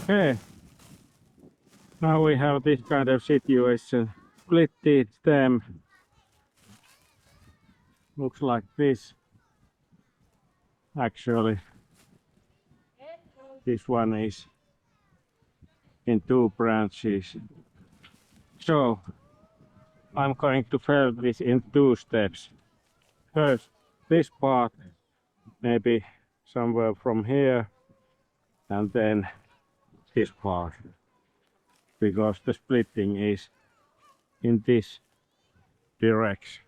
Okay, now we have this kind of situation. Splitted stem looks like this. Actually, this one is in two branches. So I'm going to fell this in two steps. First, this part, maybe somewhere from here, and then this part, because the splitting is in this direction.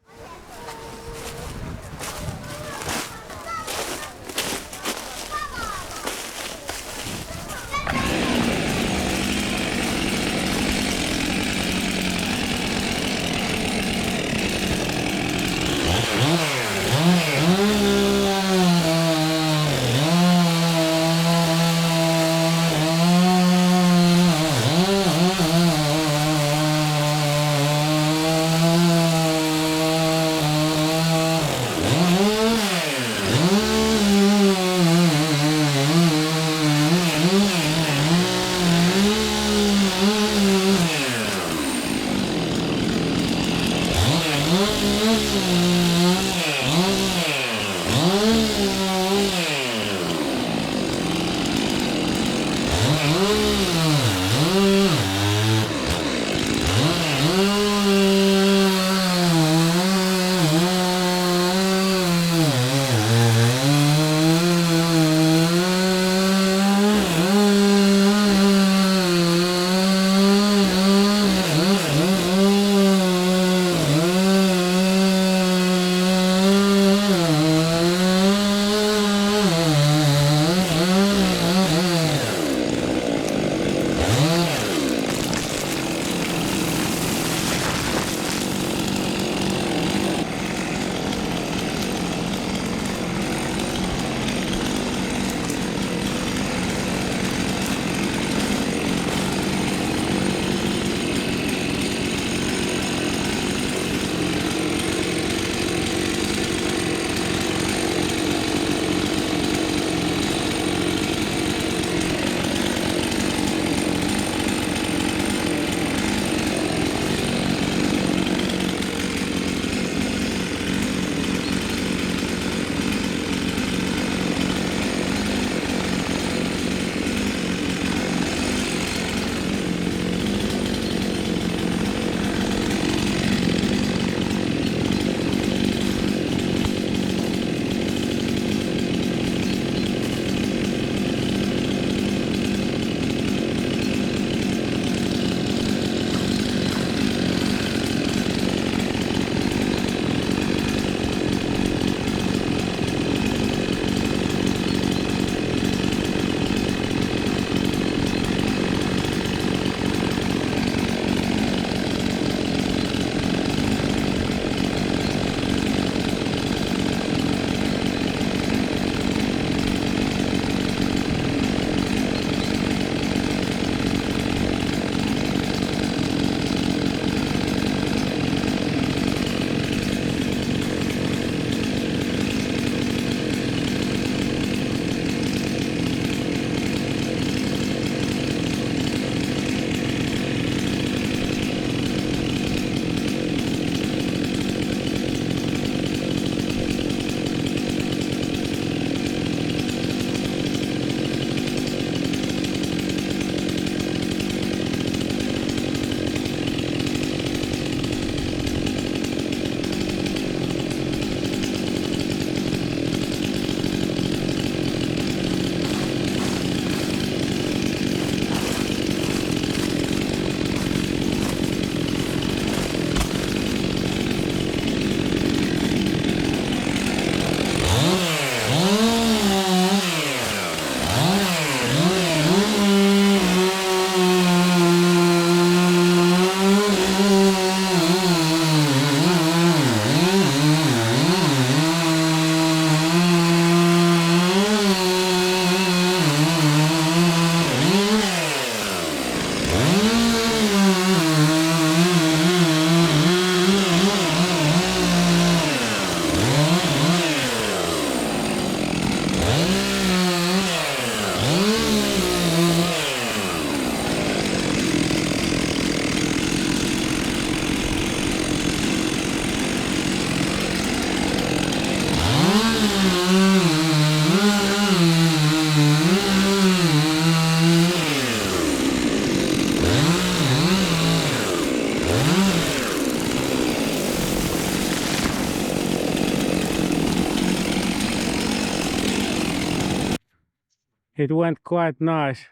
it went quite nice,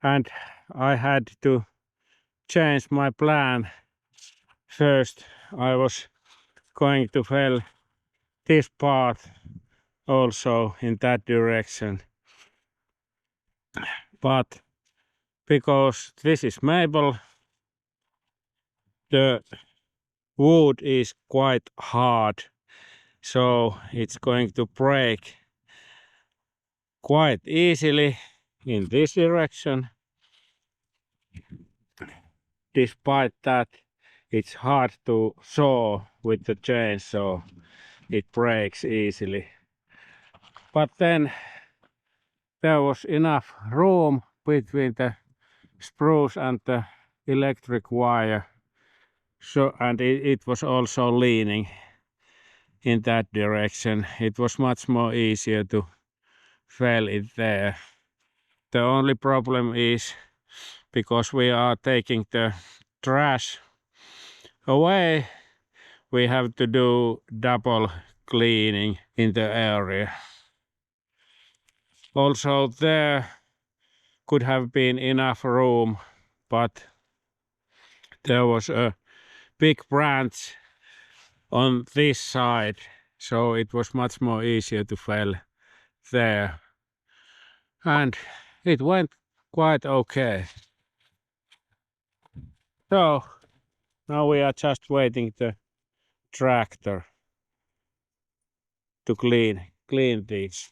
and I had to change my plan. First I was going to fell this path also in that direction, but because this is maple, the wood is quite hard, so it's going to break quite easily in this direction. Despite that, it's hard to saw with the chainsaw, it breaks easily. But then there was enough room between the spruce and the electric wire, so and it was also leaning in that direction. It was much more easier to fell it there. The only problem is because we are taking the trash away, we have to do double cleaning in the area. Also there could have been enough room, but there was a big branch on this side, so it was much more easier to fell there, and it went quite okay. So now we are just waiting the tractor to clean these.